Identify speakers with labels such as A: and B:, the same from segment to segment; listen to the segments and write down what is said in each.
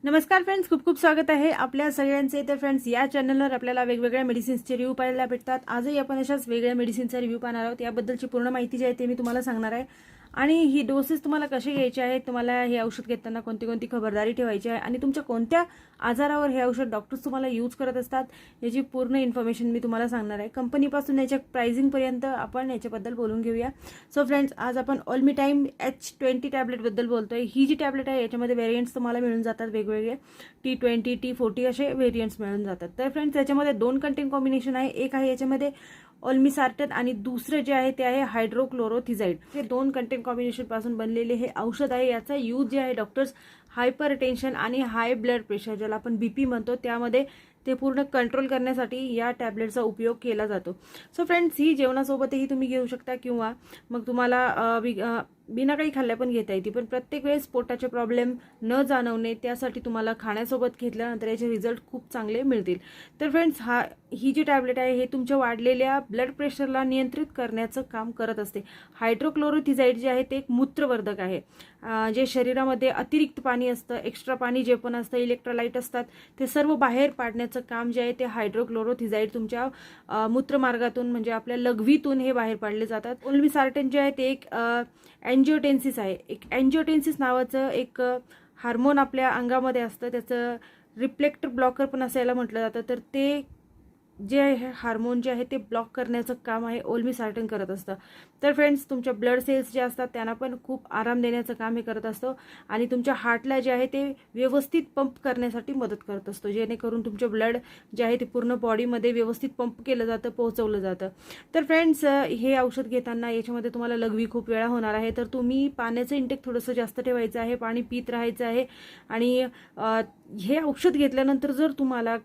A: नमस्कार फ्रेंड्स, खूप खूप स्वागत आहे आपल्या सगळ्यांचे। तर फ्रेंड्स, या चॅनलवर आपल्याला वेगवेगळ्या मेडिसिन्सचे रिव्ह्यू पाहायला भेटतात। आजही आपण अशाच वेगळ्या मेडिसिनचा रिव्ह्यू पाहणार आहोत। याबद्दलची पूर्ण माहिती जी आहे ते मी तुम्हाला सांगणार आहे आणि ही डोसेस तुम्हाला कशी घ्यायची आहे, तुम्हाला हे औषध घेताना कोणती कोणती खबरदारी ठेवायची आहे आणि तुमच्या कोणत्या आजारावर हे औषध डॉक्टर्स तुम्हाला यूज करत असतात याची पूर्ण इन्फॉर्मेशन मी तुम्हाला सांगणार आहे। कंपनीपासून याच्या प्राइसिंग पर्यंत आपण याच्याबद्दल बोलून घेऊया। सो फ्रेंड्स, आज आपण ऑल्मीटाइम H20 टॅबलेट बद्दल बोलतोय। ही जी टॅबलेट आहे याच्यामध्ये व्हेरिएंट्स तुम्हाला मिळून जातात, वेगवेगळे T20 T40 असे व्हेरिएंट्स मिळून जातात। तर फ्रेंड्स, याच्यामध्ये दोन कंटेंट कॉम्बिनेशन आहे। एक आहे याच्यामध्ये ओल्मेसार्टन आणि दुसरे जे आहे ते आहे हायड्रोक्लोरोथिझाइड। हे दोन कंटेंट कॉम्बिनेशन पासून बनलेले हे औषध आहे। याचा यूज जे आहे डॉक्टर्स हायपर टेन्शन आणि हाय ब्लड प्रेशर, ज्याला आपण बीपी म्हणतो, त्यामध्ये ते पूर्ण कंट्रोल करण्यासाठी या टॅबलेटचा उपयोग केला जातो। सो फ्रेंड्स, ही जेवणासोबतही तुम्ही घेऊ शकता किंवा मग तुम्हाला बिना काही खाल्ल्या पण घेता येते। पण प्रत्येक वेळेस पोटाचे प्रॉब्लेम न जाणवणे त्यासाठी तुम्हाला खाण्यासोबत घेतल्यानंतर याचे रिझल्ट खूप चांगले मिळतील। तर फ्रेंड्स, ही जी टॅबलेट आहे हे तुमच्या वाढलेल्या ब्लड प्रेशरला नियंत्रित करण्याचं काम करत असते। हायड्रोक्लोरोथिझाइड जे आहे ते एक मूत्रवर्धक आहे, जे शरीरामध्ये अतिरिक्त पाणी असतं, एक्स्ट्रा पाणी जे पण असतं, इलेक्ट्रोलाइट असतात, ते सर्व बाहेर पाडण्याचं काम जे आहे ते हायड्रोक्लोरोथिझाइड तुमच्या मूत्रमार्गातून म्हणजे आपल्या लघवीतून हे बाहेर पाडले जातात। ओल्मेसार्टन जे आहे ते एक एंजियोटेन्सिस आहे। एक एंजियोटेन्सिस नावाचं एक हार्मोन आपल्या अंगामध्ये असतं, त्याचं रिफ्लेक्टर ब्लॉकर पण असायला म्हटलं जातं। तर ते जे हार्मोन जे आहे ते ब्लॉक करण्याचं काम आहे ओल्मेसार्टन करत असतं। तर फ्रेंड्स, तुमच्या ब्लड सेल्स जे असतात त्यांना पण खूप आराम देण्याचं काम हे करत असतो आणि तुमच्या हार्टला जे आहे ते व्यवस्थित पंप करण्यासाठी मदत करत असतो, जेणेकरून तुमचे ब्लड जे आहे ते पूर्ण बॉडीमध्ये व्यवस्थित पंप केलं जातं, पोहोचवलं जातं। तर फ्रेंड्स, हे औषध घेताना याच्यामध्ये तुम्हाला लघवी खूप वेळा होणार आहे, तर तुम्ही पाण्याचं इंटेक थोडंसं जास्त ठेवायचं आहे, पाणी पीत राहायचं आहे। आणि हे औषध घेतल्यानंतर जर तुम्हाला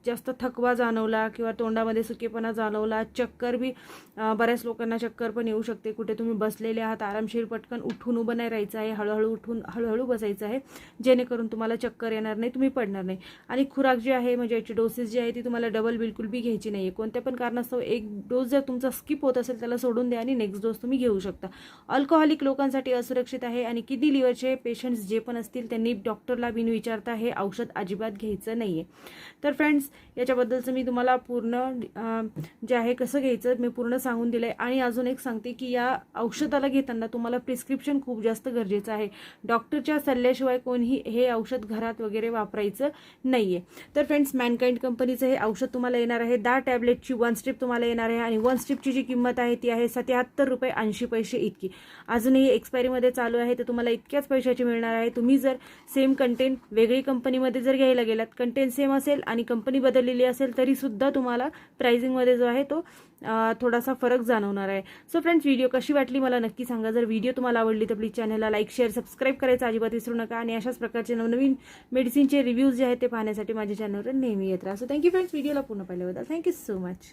A: जास्त थकवा जाणवला किंवा तोंडामध्ये सुकेपणा जाणवला, चक्कर बी, बऱ्याच लोकांना चक्कर पण येऊ शकते। कुठे तुम्ही बसलेले आहात, आरामशीर पटकन उठून उभं नाही राहायचं आहे, हळूहळू उठून हळूहळू बसायचं आहे, जेणेकरून तुम्हाला चक्कर येणार नाही, तुम्ही पडणार नाही। आणि खुराक जी आहे म्हणजे याची डोसेस जी आहे ती तुम्हाला डबल बिलकुल बी घ्यायची नाही आहे। कोणत्या पण कारणास्तव एक डोस जर तुमचा स्किप होत असेल त्याला सोडून द्या आणि नेक्स्ट डोस तुम्ही घेऊ शकता। अल्कोहोलिक लोकांसाठी असुरक्षित आहे आणि किडनी लिव्हरचे पेशंट्स जे पण असतील त्यांनी डॉक्टरला बिन विचारता हे औषध अजिबात घ्यायचं नाहीये। तर फ्रेंड्स, याच्याबद्दलचं मी तुम्हाला पूर्ण जे आहे कसं घ्यायचं मी पूर्ण सांगून दिलंय। आणि अजून एक सांगते की या औषधाला घेताना तुम्हाला प्रिस्क्रिप्शन खूप जास्त गरजेचं आहे। डॉक्टरच्या सल्ल्याशिवाय कोणीही हे औषध घरात वगैरे वापरायचं नाहीये। तर फ्रेंड्स, मॅनकाइंड कंपनीचं हे औषध तुम्हाला येणार आहे 10 टॅबलेटची 1 स्ट्रिप तुम्हाला येणार आहे आणि 1 स्ट्रिपची जी किंमत आहे ती आहे 77 रुपये 80 पैसे इतकी। अजूनही एक्सपायरीमध्ये चालू आहे, तर तुम्हाला इतक्याच पैशाची मिळणार आहे। तुम्ही जर सेम कंटेंट वेगळी कंपनीमध्ये जर घ्यायला गेलात, कंटेंट सेम असेल आणि कंपनी बदललेली असेल तरी सुद्धा तुम्हाला प्राइसिंगमध्ये जो आहे तो थोडासा फरक जाणवणार आहे। सो फ्रेंड्स, व्हिडिओ कशी वाटली मला नक्की सांगा। जर व्हिडिओ तुम्हाला आवडली तर प्लीज चॅनलला लाईक, शेअर, सबस्क्राईब करायचं अजिबात विसरू नका आणि अशाच प्रकारचे नवनवीन मेडिसिनचे रिव्ह्यूज जे आहेत ते पाहण्यासाठी माझ्या चॅनलवर नेहमी येत राहा। सो थँक्यू फ्रेंड्स, व्हिडिओला पूर्ण पाहिल्याबद्दल थँक्यू सो मच।